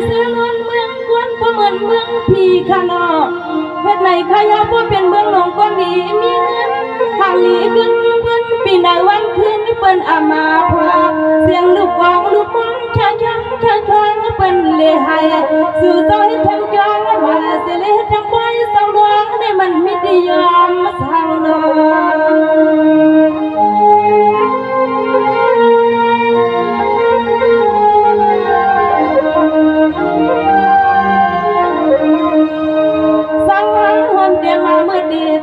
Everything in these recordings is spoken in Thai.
เสือนอนเมืองกวนบ่เหมือนเมืองพี่ข้างนอกเฮ็ดไหนขยะบ่เป็นเมืองหลวงก็ดีมีเงินทางนี้กึ่งเพิ่นปีหน้าวันคืนเปิ้นอามาพาเสียงลูกกองลูกมองชะชังเปิ้นเลยให้สู่ซอยทางจองว่าสิเลยทางไว้เศร้าดวงได้มันมิได้ยอมทางนอ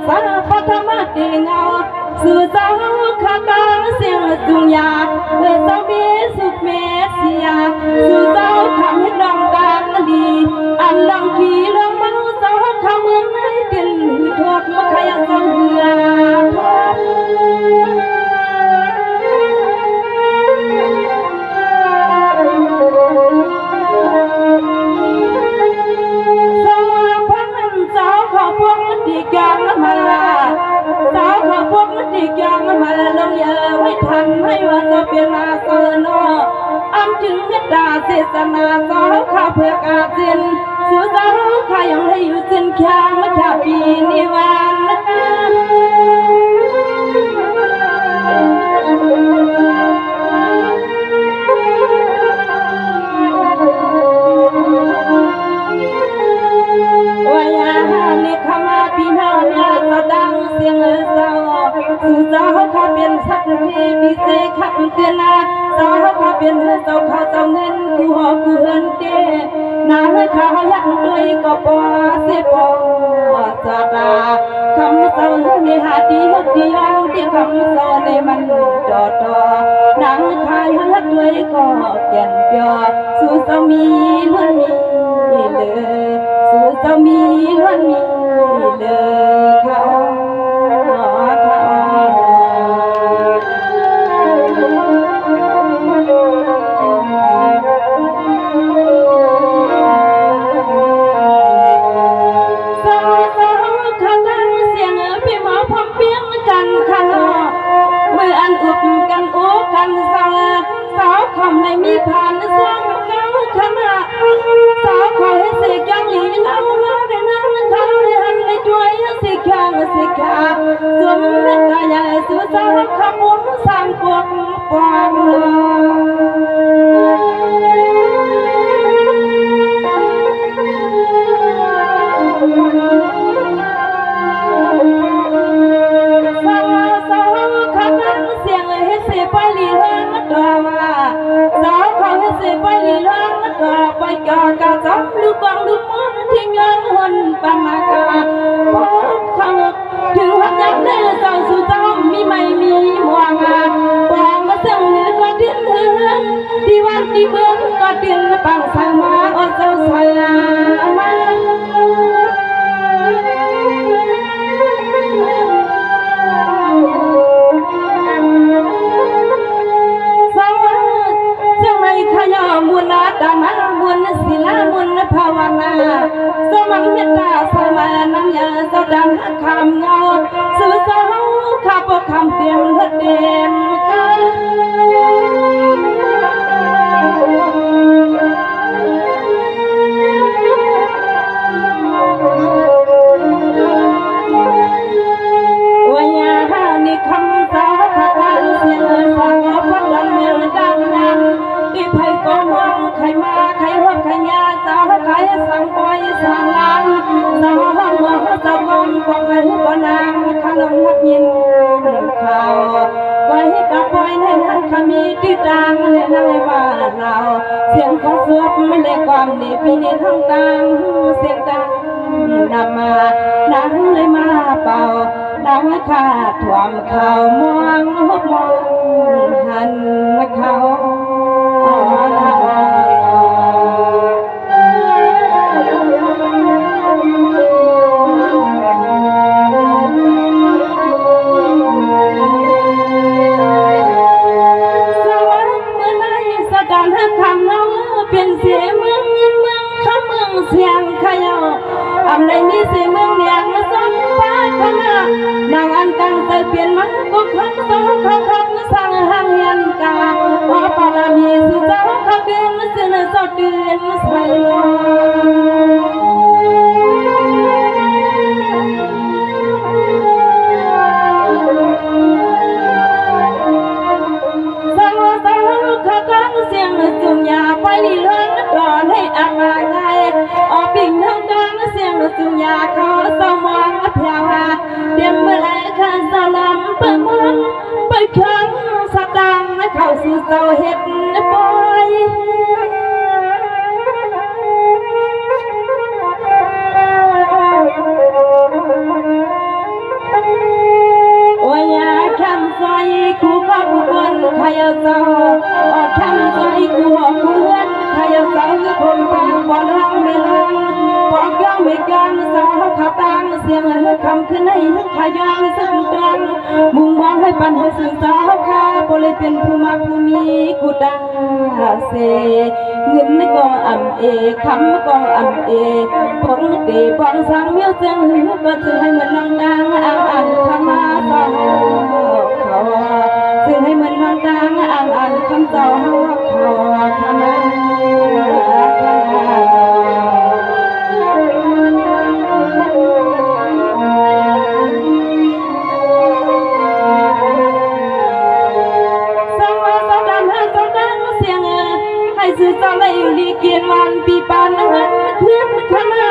สาพธรรมะดีเงาสื่อสาวขาตาเสียงจุงยาเพื่อสาวมีสุขเมเสียสื่อสาวทำให้ดองกางดีอันลองขี่ลองเมาสาวขเมืองในดินหือทอดมาขยันสาวเหือทอดมาสาวขพวกมันติกยังมาลงเยอะไว้ทันให้ว่าจะเป็นอาเซนออ้ำจึงเมตตาเสษนาสาวข้าเพื่อกาจินสู่สาวข้ายังให้อยู่จินแค่มาแค่ปีนิวันนะคะสู่สาวข้าเป็นสักทีพิเศษขับเตือนนาสาวข้าเป็นเจ้าข้าเจ้าเงินกูหอบกูเฮินเดนาให้ข้ายักด้วยก็ปอเสียปอสาบาคำเศร้าในหาดีฮักดียังที่คำเศร้าในมันจอดต่อนางข้ายักด้วยก็เปลี่ยนเปลี่ยนสู่สามีล้วนมีเลยสู่สามีล้วนมีเลยเขาไม่มีผ่านสร้างเก้าขณะสาวขอให้สิกังหลีเล่าได้นั่งเขาได้หันได้ด้วยสิข้างสิขาสวมเม็ดตาใหญ่สู่สาวขบุญสร้างพวกปองไปกากาจับลูกกองลูกม้วนที่เงินหันปามากาพบขังถึงหักยักษ์เล่เจ้าสู่เจ้ามีไม่มีหวงาปองมาเสียงเหนือก็ดิ้นเหือนที่วันที่เมืองก็ดิ้นปังสังมาอดเจ้าสายมามุนดามามุนศิลามุนภาวนาสมังเมตตาสมานังยาสดังคำเงาสื่อสาวข้าพคำเตียมเต็มกันวยานิคำสาขการเสียงสาวพัดดังเมืองดังนั้นที่ไพก็มองใครมาใครหัวใครยาสาวใครสั่งปล่อยสั่งงานสาวห้องหัวสาวกองบอกให้ก็นางขนมนักยินข่าวปล่อยให้กับปล่อยในนั้นขมีที่ดังในนั่งในบ้านเราเสียงของสวดไม่ได้ความดีปีนี้ทั้งต่างเสียงดังนำมาดังเลยมาเป่าดังขาดถ่วมข่าวมองหัวมองหันเขาเสียงขยออำในนี้สิเมืองเนียงสองป้าขณะนางอันกังเตยเปลี่ยนมันก็คำสองคำสั่งห้างยันกาพอปารามีสุเจ้าขับเดินสื่อ sao tuyến say lo dùng nhà quay đi lớn đòn hay ăn ngay ở bình hương đang xiềng dùng nhà khó sao mong theo hà đêm mưa lại khăn sao lắm bờ mong bơi khăn sao đang khảo sự sao hết bôi ôi nhà khăn xoay cú có cú quân khai sao khăn xoay cú quân khai sao cứ không ta bỏ lăng mê lăng bỏ giang mê giang sao khắp tăng xiềng hơi cầmขึ้นให้ขายางสึกดังมุ่งมองให้ปันให้สื่อสาวข้าบ่เลยเป็นผู้มักผู้มีกูดังเสเงินก็อ่ำเอคำก็อ่ำเอผงตีปองสังเมียวเสียงหือก็จะให้เหมือนดังอ่านคำมาสาวเขาจะให้เหมือนดังอ่านคำเจ้าเขาคำมาสื่อเจ้าเลยลีเกียนวันปีปานนั้นขึ้นขนา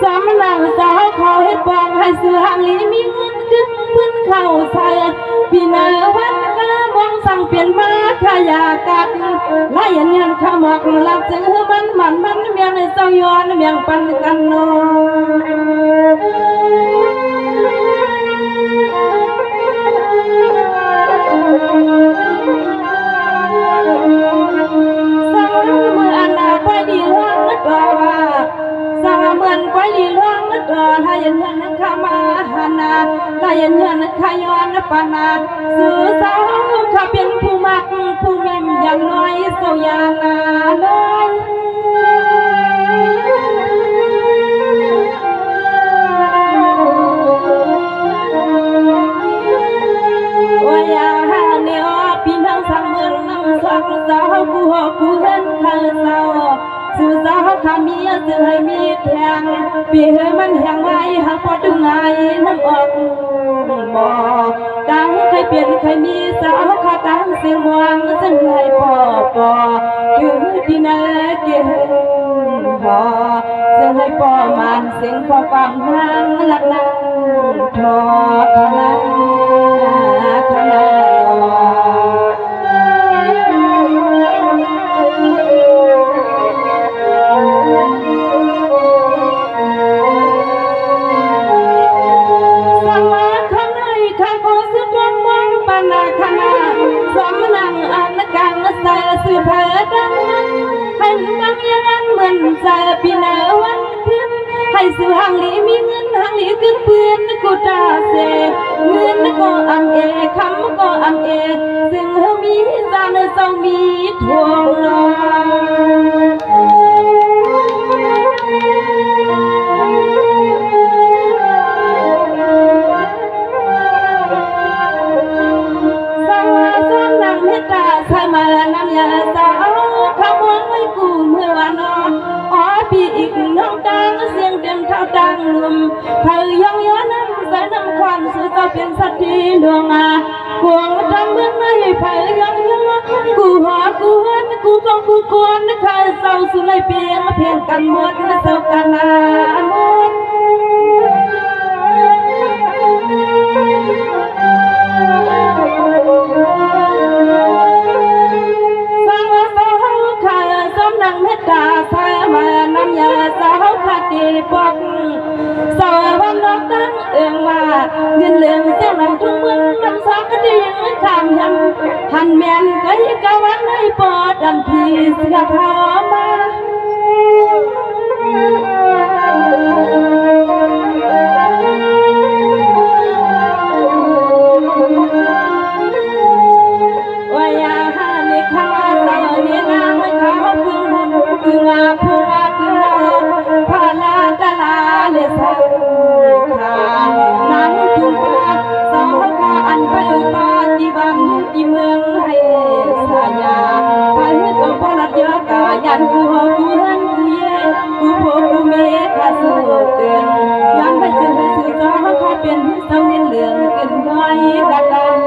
สามนางสาวเขาเฮ็ดบองให้สื่อห่างลีมีเงินขึ้นพื้นเข้าใส่ปีหน้าวันก็มองสั่งเปลี่ยนมาขยากัดไล่เงียนขมักหลับจึงมันเมียในเจ้าย้อนเมียงปันกันนอให้ยันยันข้ามาหานาให้ยันยันข้าย้อนปานาสื่อสาวข้าเป็นผู้มักผู้มิมอย่างน้อยเสียนาน้อยว่าอย่าห่างเนียวพี่น้องสั่งเมืองนั่งสักสาวกูหอกกูเห็นข้าสาวสื่อสาวข้ามีสื่อให้มีแทงปีเฮมันแหงไว้หากพอดึงไงน้ำออกบ่ดังใครเปลี่ยนใครมีสาวข้าดังเสียงวางซึ่งให้พ่อปอถึงที่ไหนเกี่ยพอซึ่งให้พ่อมันเสียงพ่อฟังนางหลักนางทอขนาขนาสื่อเผยดังนั้นให้ดังยังงั้นเหมือนใจปีหน้าวันขึ้นให้สื่อห่างหลีมีเงินห่างหลีขึ้นเพื่อนกูตาเสเงินก็อ่ำเอคำก็อ่ำเอซึ่งมีจานเจ้ามีทวงนอใส่มาน้ำยาสาวขโมยไว้กูเมื่อวานนอนอ๋อพี่อีกน้องดังเสียงเต็มเท่าดังลมเผยย้อนย้อนน้ำใส่น้ำควันสื่อเจ้าเป็นสัตว์ที่ดวงกวงทำเมื่อไม่เผยย้อนย้อนกูหากูเห็นกูกองกูกวนใครเศร้าสุดเลยเพียงกันหมดเศร้ากันหมดตาสายมาน้ำยาสาวขาดีปอกสาววันนอกตั้งเอื้องว่าเงินเหลืองเสียงลำทุ่งเมืองลำสากระดิ่งข้ามยำหันแมนไก่กะวันให้ปอดดันพีเสียเท้ามาว่าอย่าหาในข้าวสาวเนี่ยนางไม่เขาพึ่งพึ่งพึ่งพาลาตลาเลสังขานั้นพึ่งพาสาวขาอันไปปาฏิบัติที่เมืองให้สายาไปก็พลัดเยอะกายา ปันกูกูหันกูเย่กูโผกูเมฆาสู้เตือนย้อนไปจึงไปสู่จอเขาเป็นเสาเงินเหลืองขึ้นน้อยกระดัง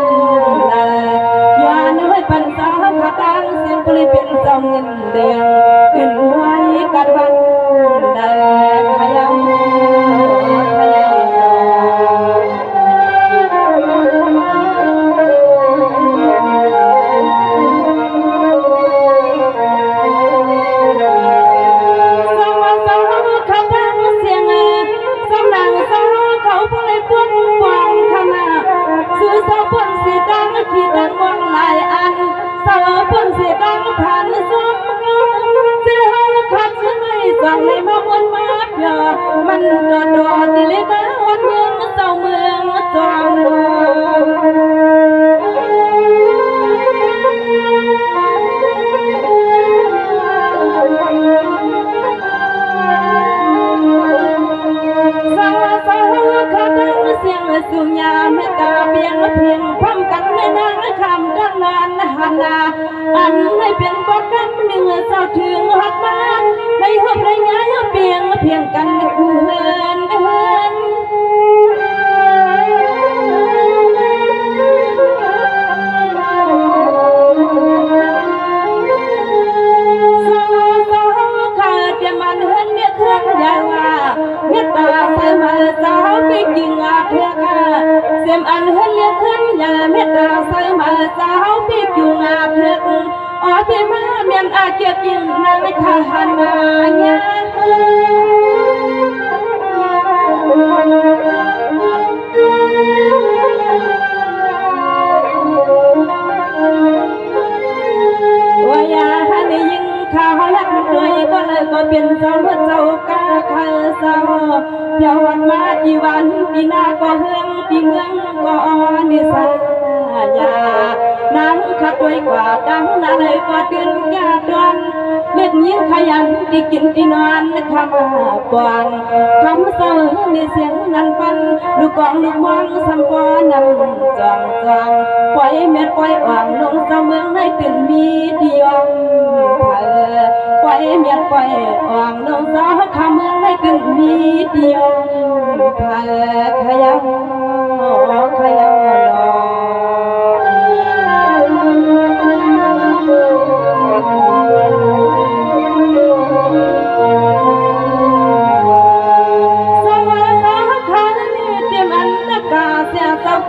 ย้อนไปปันสาวขาดังเสียงปลีเป็นเสาเงินเหลืองขึ้นน้อยกระดังขยันขยันที่ดังวังหลายอันสาวเพิ่นสิดังผ่านสมเจ้าขัดฉันให้สั่งให้มาวนมาเพียมันโดดที่เลยมาวันเมืองเศร้าเมืองจองสาวขาดังเสียงสุญญาเมตตาเพียงพร้อมกันในนางคำดังนานหันนาอันให้เป็นปกกันหนึ่งเศร้าถึงหักมาในหัวใจง่ายเพียงกันกูเฮินมันเฮินเนี่ยเครื่องใหญ่ว่าเมตตาใส่มาสาวไปกินอาเพียกเสียมอันเฮินเนี่ยเครื่องใหญ่เมตตาใส่มาสาวไปกินอาเพียกอ๋อพี่มาเมียนอาเกียกินนางข้าหันมาเนี่ยว่าอย่าให้ยิงข้าวยักษ์ด้วยก็เลยก็เป็นเจ้าเจ้ากาข้าเศร้าเดี๋ยววันมาที่วันที่นาก็เฮืองที่เมืองก็นิสัยน้ำขัดด้วยกว่าดังนาเลยก็ตื่นยาดวนเล็กยิ่งขยันที่กินที่นอนคำปองคำเศร้าในเสียงนั้นปันลูกกองลูกมองสัมปอนั่งจองปล่อยเม็ดปล่อยอ่างลงเศร้าเมืองให้ตื่นมีเดียวปล่อยเม็ดปล่อยอ่างลงเศร้าข้าเมืองให้ตื่นมีเดียวขยันขยัน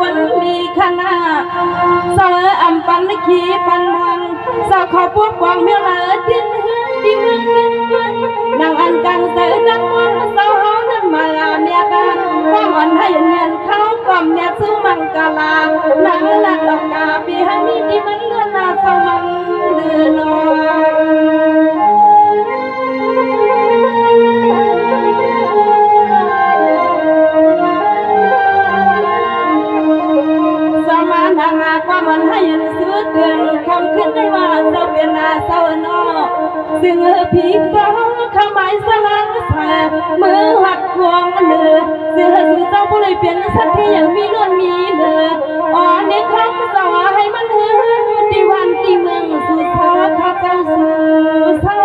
วันมีคณะสาวอัมปันขี่ปันมังสาวขอพวกวางเมียละดิ้นเฮือนที่เมืองเมียนมันนางอันกังเสือดังวันสาวเฮานั้นมาเมียกันความอ่อนให้เงินเขาความเนี่ยซื้อมังกาลานางนักดอกกาปีให้มีที่มันเลื่อนนาสาวมันเดือนความมันให้ยันซื้อเตือนคำขึ้นได้ว่าเจ้าเป็นนาเศร้านอซึ่งผีฟ้าขมายสลังแสบมือหักควงเนื้อเสือสู่เจ้าผู้เลยเปลี่ยนสักที่ยังมีล้วนมีเนื้ออ่อนในคำสวาให้มันเฮือนที่วันที่เมืองสู่สาข้าเจ้าสู่เศร้า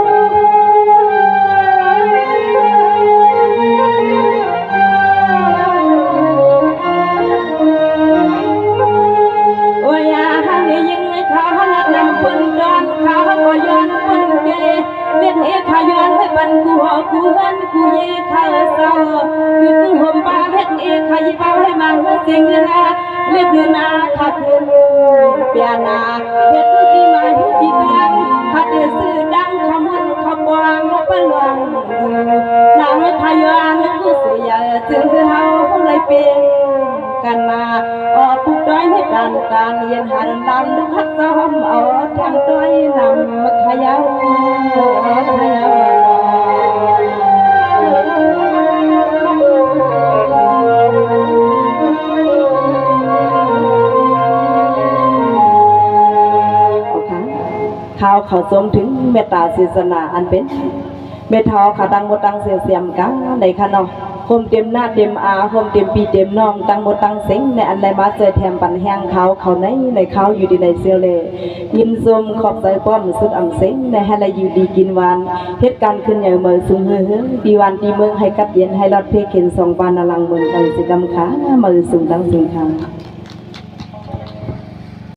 ก็ย้อนคนเย่เลี้ยงเอขย้อนให้บันกูหันกูเย่ข้าเศร้าหยุดห่มป้าเลี้ยงเอขยิบให้มันเสียงนาเลี้ยงนาขัดเปียนาเฮ็ดที่มาหุบดังขัดสื่อดังขมุนขบวางปะหลวงนางขย้อนกูเสียจึงเฮาเลยเป็นกันนาปุกด้อยให้การเย็นหันลำดึกฮักซ้อมเอาทางด้อยนำขยาวข่าวเขาสมถึงเมตตาศาสนาอันเป็นเมทอขาดังหมดดังเสียมกันในขนม โฮมเต็มหน้าเต็มอาโฮมเต็มปีเต็มน้องตั้งหมดตั้งเซ็งในอันใดมาเจอแถมปันแห้งเขาในเขาอยู่ดีในเซียวเลยินซมขอบใจป้อมสุดอ่ำเซ็งในให้ละอยู่ดีกินหวานเหตุการณ์ขึ้นใหญ่เมื่อสูงเฮือดีวันดีเมืองให้กับเย็นให้รอดเพเข็น2 วันอลังเมืองกันสิกำขาเมื่อสูงตั้งสูงทาง